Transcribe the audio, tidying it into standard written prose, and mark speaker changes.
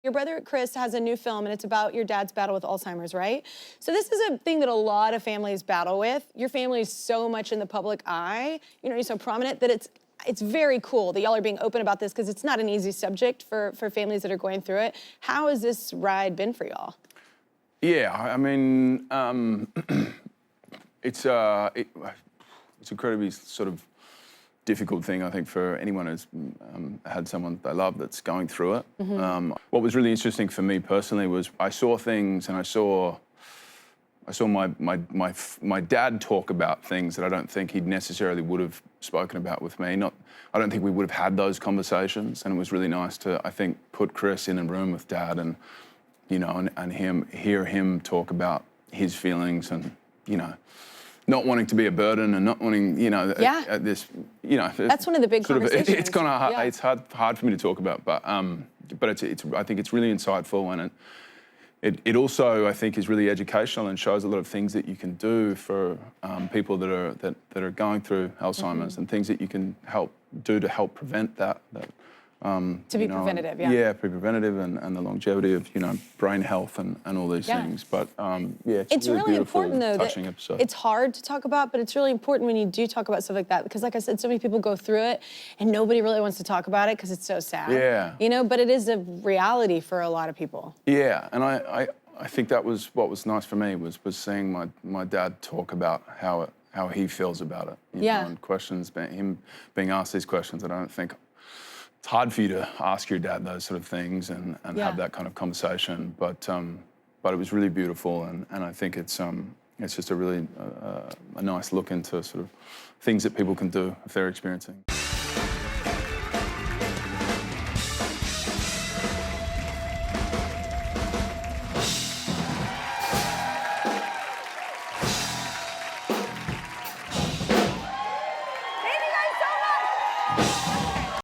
Speaker 1: Your brother Chris has a new film, and it's about your dad's battle with Alzheimer's, right? So this is a thing that a lot of families battle with. Your family is so much in the public eye, you know, you're so prominent that it's very cool that y'all are being open about this, because it's not an easy subject for families that are going through it. How has this ride been for y'all?
Speaker 2: Yeah, I mean, it's incredibly sort of difficult thing, I think, for anyone who's had someone they love that's going through it. What was really interesting for me personally was I saw things, and I saw my dad talk about things that I don't think he necessarily would have spoken about with me. I don't think we would have had those conversations, and it was really nice to, I think, put Chris in a room with Dad and, you know, and hear him talk about his feelings and, you know, not wanting to be a burden and not wanting, you know, this, you know.
Speaker 1: That's one of the big conversations.
Speaker 2: It's kind of hard, it's hard for me to talk about, but I think it's really insightful, and it also, I think, is really educational and shows a lot of things that you can do for people that are going through Alzheimer's, and things that you can do to help prevent that.
Speaker 1: To be preventative,
Speaker 2: Yeah, be preventative, and the longevity of, you know, brain health and all these things. But yeah, it's a
Speaker 1: really important, though,
Speaker 2: touching
Speaker 1: that
Speaker 2: episode.
Speaker 1: It's hard to talk about, but it's really important when you do talk about stuff like that, because, like I said, so many people go through it, and nobody really wants to talk about it because it's so sad.
Speaker 2: Yeah.
Speaker 1: You know, but it is a reality for a lot of people.
Speaker 2: Yeah, and I think that was what was nice for me was seeing my dad talk about how he feels about it. You know, and questions, him being asked these questions that I don't think. It's hard for you to ask your dad those sort of things and have that kind of conversation, but it was really beautiful, and I think it's just a really a nice look into sort of things that people can do if they're experiencing.